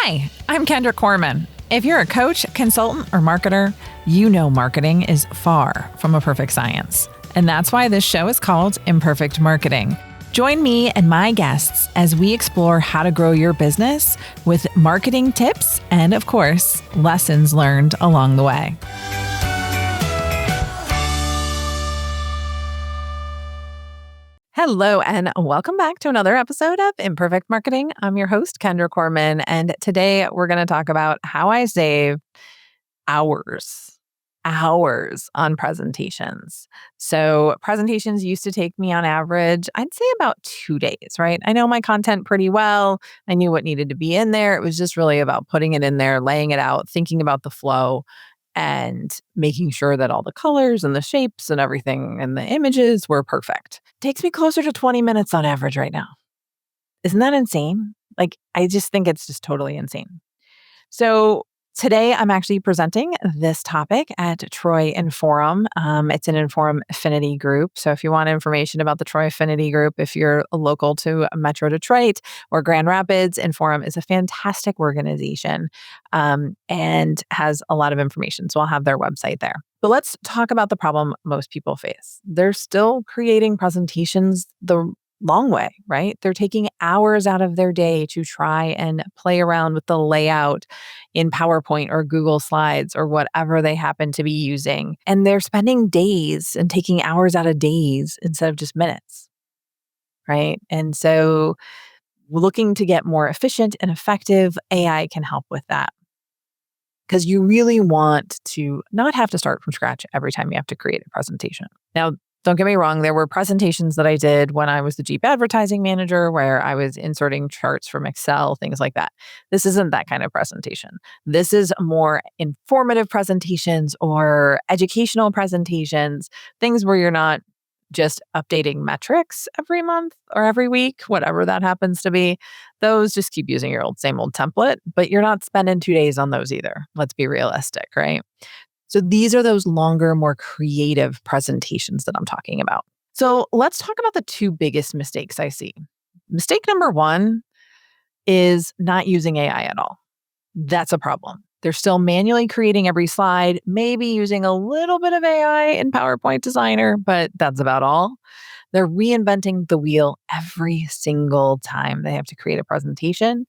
Hi, I'm Kendra Corman. If you're a coach, consultant, or marketer, you know marketing is far from a perfect science. And that's why this show is called Imperfect Marketing. Join me and my guests as we explore how to grow your business with marketing tips and, of course, lessons learned along the way. Hello, and welcome back to another episode of Imperfect Marketing. I'm your host, Kendra Corman, and today we're going to talk about how I save hours on presentations. So presentations used to take me on average, I'd say about 2 days, right? I know my content pretty well. I knew what needed to be in there. It was just really about putting it in there, laying it out, thinking about the flow, and making sure that all the colors and the shapes and everything and the images were perfect. Takes me closer to 20 minutes on average right now. Isn't that insane? I just think it's just totally insane. So today I'm actually presenting this topic at Troy Inforum. It's an Inforum affinity group. So if you want information about the Troy affinity group, if you're local to Metro Detroit or Grand Rapids, Inforum is a fantastic organization and has a lot of information. So I'll have their website there. But let's talk about the problem most people face. They're still creating presentations the long way, right? They're taking hours out of their day to try and play around with the layout in PowerPoint or Google Slides or whatever they happen to be using. And they're spending days and taking hours out of days instead of just minutes, right? And so looking to get more efficient and effective, AI can help with that. Because you really want to not have to start from scratch every time you have to create a presentation. Now, don't get me wrong, there were presentations that I did when I was the Jeep advertising manager where I was inserting charts from Excel, things like that. This isn't that kind of presentation. This is more informative presentations or educational presentations, things where you're not just updating metrics every month or every week, whatever that happens to be. Those just keep using your same old template, but you're not spending 2 days on those either. Let's be realistic, right? So these are those longer, more creative presentations that I'm talking about. So let's talk about the two biggest mistakes I see. Mistake number one is not using AI at all. That's a problem. They're still manually creating every slide, maybe using a little bit of AI in PowerPoint Designer, but that's about all. They're reinventing the wheel every single time they have to create a presentation,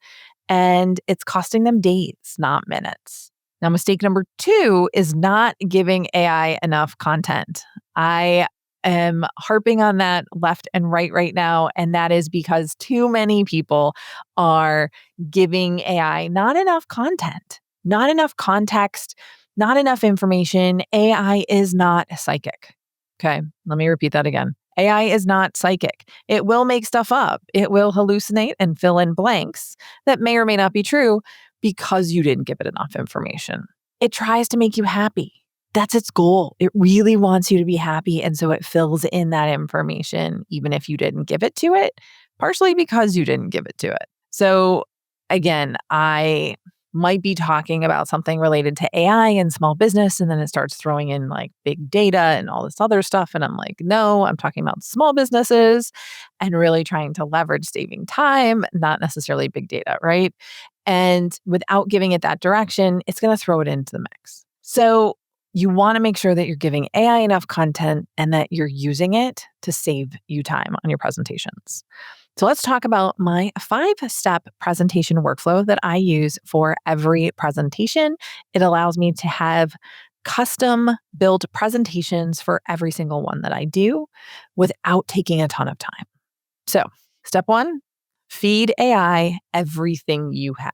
and it's costing them days, not minutes. Now, mistake number two is not giving AI enough content. I am harping on that left and right now, and that is because too many people are giving AI not enough content, not enough context, not enough information. AI is not psychic. Okay, let me repeat that again. AI is not psychic. It will make stuff up. It will hallucinate and fill in blanks that may or may not be true because you didn't give it enough information. It tries to make you happy. That's its goal. It really wants you to be happy. And so it fills in that information, even if you didn't give it to it, partially because you didn't give it to it. So again, I might be talking about something related to AI and small business, and then it starts throwing in like big data and all this other stuff. And I'm like, no, I'm talking about small businesses and really trying to leverage saving time, not necessarily big data, right? And without giving it that direction, it's going to throw it into the mix. So you want to make sure that you're giving AI enough content and that you're using it to save you time on your presentations. So let's talk about my 5-step presentation workflow that I use for every presentation. It allows me to have custom built presentations for every single one that I do without taking a ton of time. So step one, feed AI everything you have.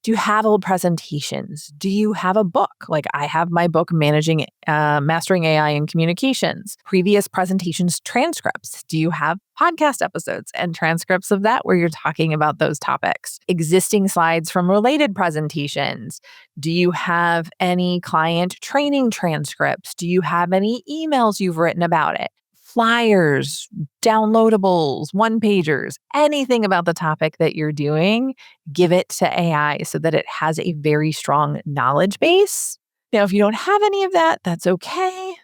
Do you have old presentations? Do you have a book? Like I have my book, Mastering AI and Communications, previous presentations, transcripts. Do you have podcast episodes and transcripts of that where you're talking about those topics? Existing slides from related presentations. Do you have any client training transcripts? Do you have any emails you've written about it? Flyers, downloadables, one-pagers, anything about the topic that you're doing, give it to AI so that it has a very strong knowledge base. Now, if you don't have any of that, that's okay.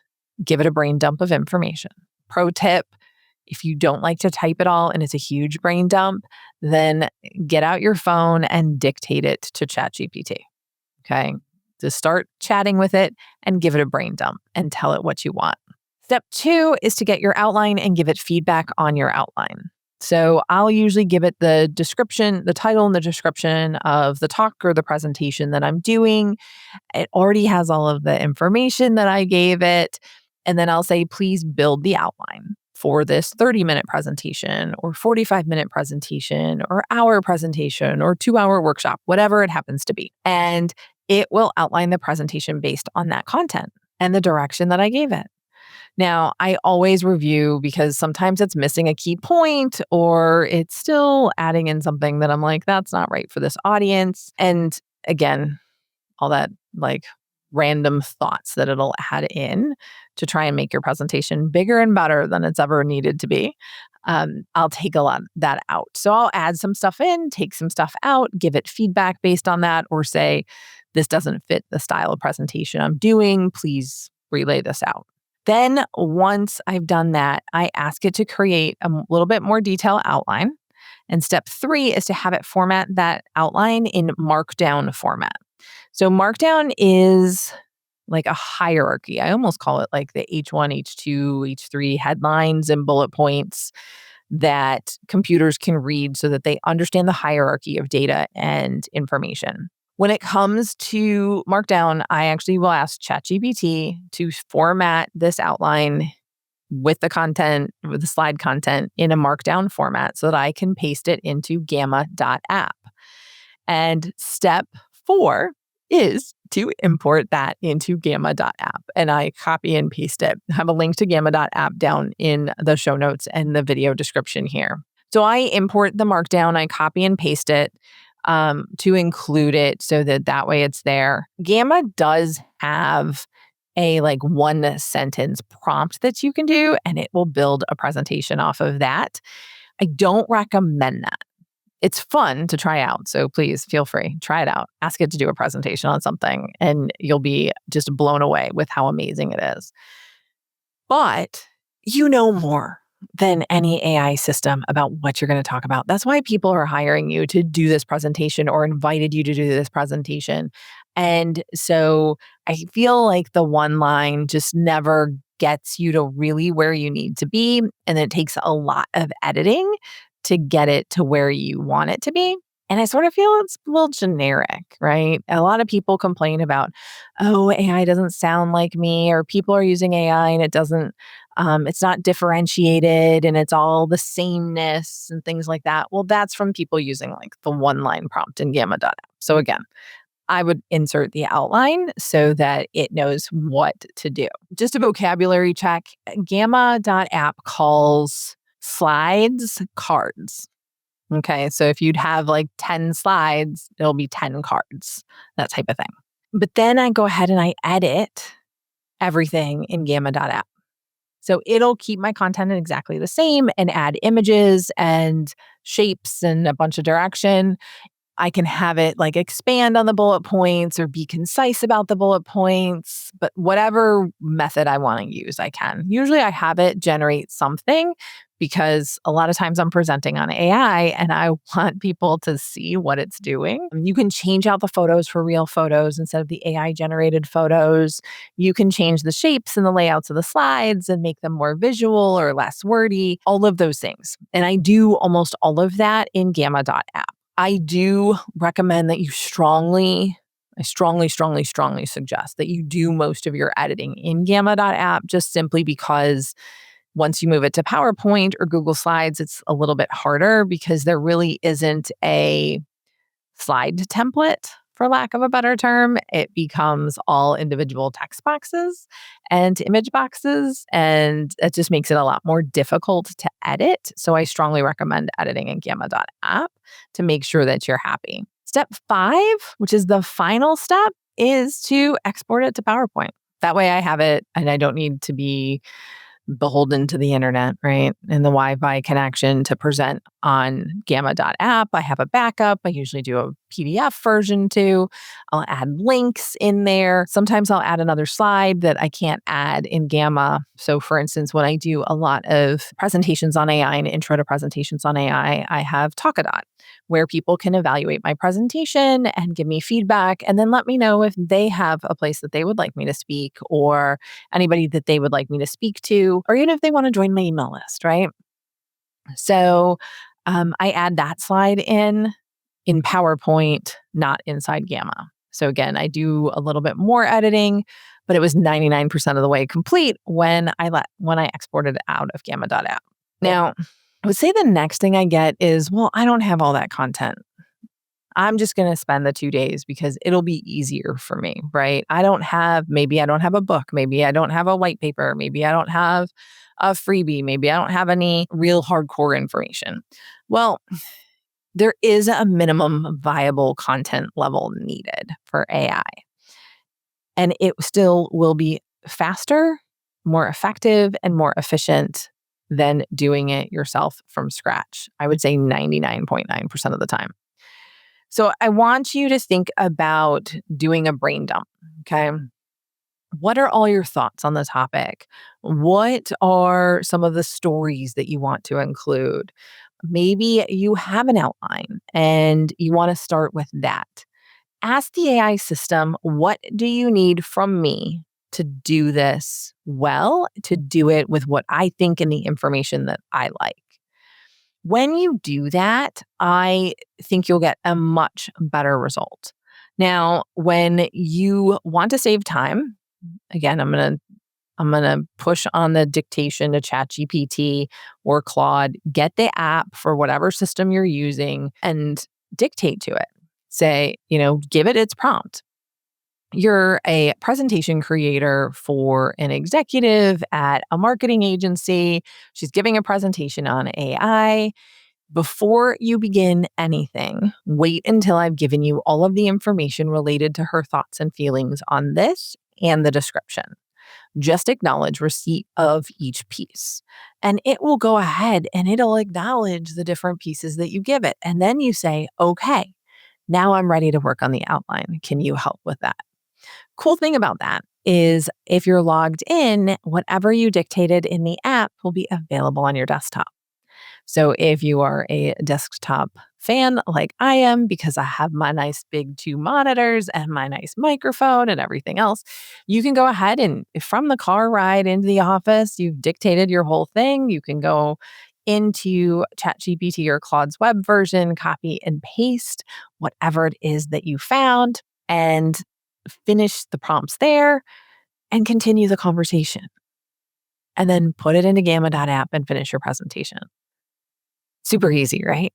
Give it a brain dump of information. Pro tip, If you don't like to type it all and it's a huge brain dump, then get out your phone and dictate it to ChatGPT. Okay. Just start chatting with it and give it a brain dump and tell it what you want. Step 2 is to get your outline and give it feedback on your outline. So I'll usually give it the description, the title and the description of the talk or the presentation that I'm doing. It already has all of the information that I gave it. And then I'll say, please build the outline for this 30-minute presentation or 45-minute presentation or hour presentation or 2-hour workshop, whatever it happens to be. And it will outline the presentation based on that content and the direction that I gave it. Now, I always review because sometimes it's missing a key point or it's still adding in something that I'm like, that's not right for this audience. And again, all that like random thoughts that it'll add in to try and make your presentation bigger and better than it's ever needed to be. I'll take a lot of that out. So I'll add some stuff in, take some stuff out, give it feedback based on that, or say, this doesn't fit the style of presentation I'm doing. Please relay this out. Then once I've done that, I ask it to create a little bit more detailed outline. And step 3 is to have it format that outline in Markdown format. So Markdown is like a hierarchy. I almost call it like the H1, H2, H3 headlines and bullet points that computers can read so that they understand the hierarchy of data and information. When it comes to Markdown, I actually will ask ChatGPT to format this outline with the content, with the slide content in a Markdown format so that I can paste it into Gamma.app. And step 4 is to import that into Gamma.app. And I copy and paste it. I have a link to Gamma.app down in the show notes and the video description here. So I import the Markdown, I copy and paste it to include it so that way it's there. Gamma does have a like 1-sentence prompt that you can do, and it will build a presentation off of that. I don't recommend that. It's fun to try out. So please feel free, try it out. Ask it to do a presentation on something and you'll be just blown away with how amazing it is. But you know more than any AI system about what you're going to talk about. That's why people are hiring you to do this presentation or invited you to do this presentation. And so I feel like the one line just never gets you to really where you need to be. And it takes a lot of editing to get it to where you want it to be. And I sort of feel it's a little generic, right? A lot of people complain about, oh, AI doesn't sound like me, or people are using AI and it doesn't, it's not differentiated and it's all the sameness and things like that. Well, that's from people using like the one-line prompt in Gamma.app. So again, I would insert the outline so that it knows what to do. Just a vocabulary check. Gamma.app calls slides cards. Okay, so if you'd have like 10 slides, it'll be 10 cards, that type of thing. But then I go ahead and I edit everything in Gamma.app. So it'll keep my content exactly the same and add images and shapes and a bunch of direction. I can have it like expand on the bullet points or be concise about the bullet points, but whatever method I want to use, I can. Usually I have it generate something because a lot of times I'm presenting on AI and I want people to see what it's doing. You can change out the photos for real photos instead of the AI generated photos. You can change the shapes and the layouts of the slides and make them more visual or less wordy, all of those things. And I do almost all of that in Gamma.app. I do recommend that you strongly suggest that you do most of your editing in Gamma.app, just simply because once you move it to PowerPoint or Google Slides, it's a little bit harder because there really isn't a slide template, for lack of a better term. It becomes all individual text boxes and image boxes, and it just makes it a lot more difficult to edit. So I strongly recommend editing in Gamma.app to make sure that you're happy. Step 5, which is the final step, is to export it to PowerPoint. That way I have it and I don't need to be beholden to the internet, right? And the Wi-Fi connection to present on Gamma.app. I have a backup. I usually do a PDF version to. I'll add links in there. Sometimes I'll add another slide that I can't add in Gamma. So for instance, when I do a lot of presentations on AI and intro to presentations on AI, I have Talkadot, where people can evaluate my presentation and give me feedback and then let me know if they have a place that they would like me to speak or anybody that they would like me to speak to, or even if they want to join my email list, right? So I add that slide in PowerPoint, not inside Gamma. So again, I do a little bit more editing, but it was 99% of the way complete when I exported it out of Gamma.app. Now, I would say the next thing I get is, well, I don't have all that content. I'm just going to spend the 2 days because it'll be easier for me, right? Maybe I don't have a book. Maybe I don't have a white paper. Maybe I don't have a freebie. Maybe I don't have any real hardcore information. Well, there is a minimum viable content level needed for AI. And it still will be faster, more effective, and more efficient than doing it yourself from scratch. I would say 99.9% of the time. So I want you to think about doing a brain dump. Okay. What are all your thoughts on the topic? What are some of the stories that you want to include? Maybe you have an outline and you want to start with that. Ask the AI system, what do you need from me to do this well, to do it with what I think and the information that I like? When you do that, I think you'll get a much better result. Now, when you want to save time, again, I'm gonna push on the dictation to ChatGPT or Claude. Get the app for whatever system you're using and dictate to it. Say, give it its prompt. You're a presentation creator for an executive at a marketing agency. She's giving a presentation on AI. Before you begin anything, wait until I've given you all of the information related to her thoughts and feelings on this and the description. Just acknowledge receipt of each piece. And it will go ahead and it'll acknowledge the different pieces that you give it. And then you say, okay, now I'm ready to work on the outline. Can you help with that? Cool thing about that is if you're logged in, whatever you dictated in the app will be available on your desktop. So if you are a desktop fan like I am, because I have my nice big 2 monitors and my nice microphone and everything else, you can go ahead and from the car ride into the office, you've dictated your whole thing. You can go into ChatGPT or Claude's web version, copy and paste whatever it is that you found and finish the prompts there and continue the conversation. And then put it into Gamma.app and finish your presentation. Super easy, right?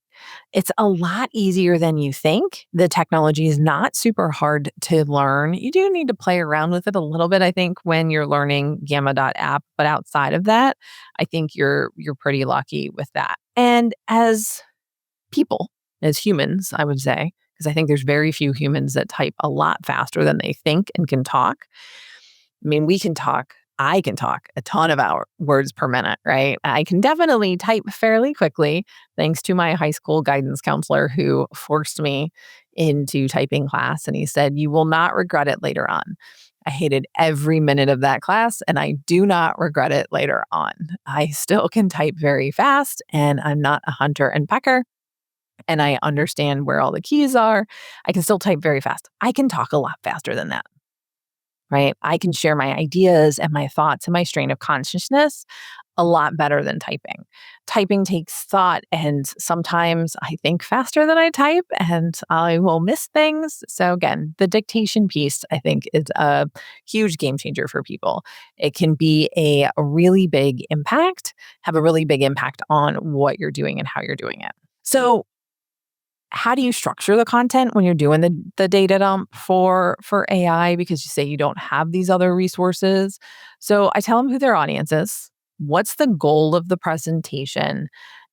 It's a lot easier than you think. The technology is not super hard to learn. You do need to play around with it a little bit, I think, when you're learning Gamma.app. But outside of that, I think you're pretty lucky with that. And as people, as humans, I would say, because I think there's very few humans that type a lot faster than they think and can talk. I mean, I can talk a ton of words per minute, right? I can definitely type fairly quickly, thanks to my high school guidance counselor who forced me into typing class. And he said, you will not regret it later on. I hated every minute of that class and I do not regret it later on. I still can type very fast and I'm not a hunter and pecker. And I understand where all the keys are. I can still type very fast. I can talk a lot faster than that. Right? I can share my ideas and my thoughts and my strain of consciousness a lot better than typing. Typing takes thought, and sometimes I think faster than I type and I will miss things. So again, the dictation piece, I think, is a huge game changer for people. It can be a really big impact, have a really big impact on what you're doing and how you're doing it. So how do you structure the content when you're doing the data dump for AI because you say you don't have these other resources? So I tell them who their audience is, what's the goal of the presentation,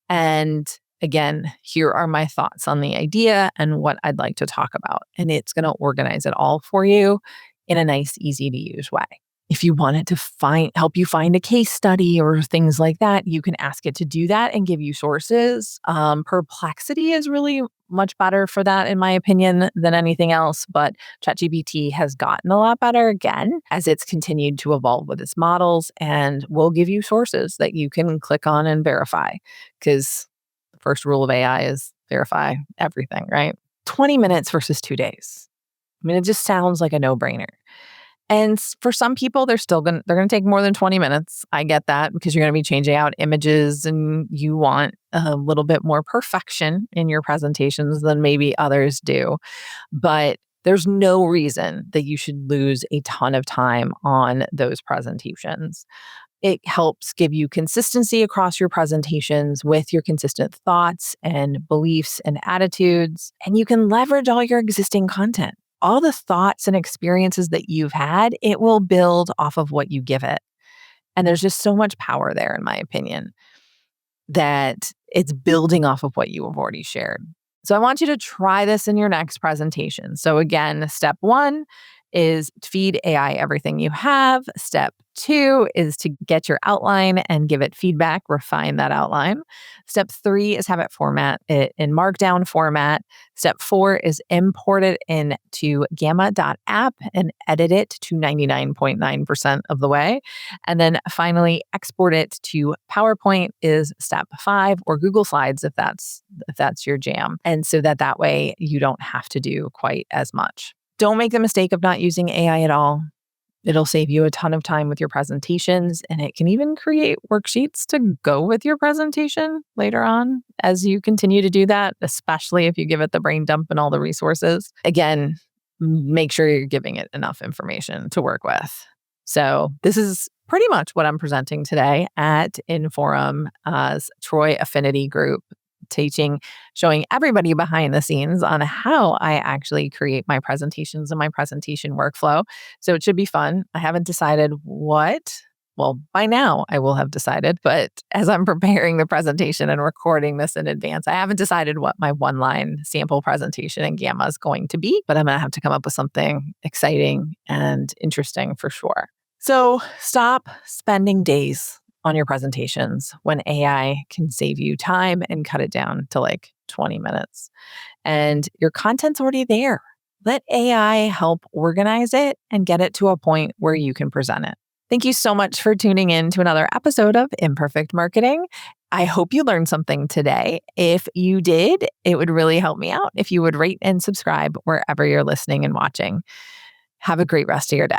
and again, here are my thoughts on the idea and what I'd like to talk about. And it's going to organize it all for you in a nice, easy to use way. If you want it to help you find a case study or things like that, you can ask it to do that and give you sources. Perplexity is really much better for that, in my opinion, than anything else. But ChatGPT has gotten a lot better again as it's continued to evolve with its models and will give you sources that you can click on and verify. Because the first rule of AI is verify everything, right? 20 minutes versus 2 days. I mean, it just sounds like a no-brainer. And for some people, they're gonna take more than 20 minutes. I get that because you're gonna be changing out images and you want a little bit more perfection in your presentations than maybe others do. But there's no reason that you should lose a ton of time on those presentations. It helps give you consistency across your presentations with your consistent thoughts and beliefs and attitudes. And you can leverage all your existing content. All the thoughts and experiences that you've had, it will build off of what you give it. And there's just so much power there, in my opinion, that it's building off of what you have already shared. So I want you to try this in your next presentation. So again, step 1 is feed AI everything you have. Step 2 is to get your outline and give it feedback, refine that outline. Step 3 is have it format it in Markdown format. Step 4 is import it into Gamma.app and edit it to 99.9% of the way. And then finally, export it to PowerPoint is step 5, or Google Slides if that's your jam. And so that way you don't have to do quite as much. Don't make the mistake of not using AI at all. It'll save you a ton of time with your presentations, and it can even create worksheets to go with your presentation later on as you continue to do that, especially if you give it the brain dump and all the resources. Again, make sure you're giving it enough information to work with. So this is pretty much what I'm presenting today at Inforum as Troy Affinity Group, showing everybody behind the scenes on how I actually create my presentations and my presentation workflow. So it should be fun. I haven't decided what. Well, by now I will have decided, but as I'm preparing the presentation and recording this in advance, I haven't decided what my one-line sample presentation in Gamma is going to be, but I'm going to have to come up with something exciting and interesting for sure. So stop spending days on your presentations when AI can save you time and cut it down to like 20 minutes. And your content's already there. Let AI help organize it and get it to a point where you can present it. Thank you so much for tuning in to another episode of Imperfect Marketing. I hope you learned something today. If you did, it would really help me out if you would rate and subscribe wherever you're listening and watching. Have a great rest of your day.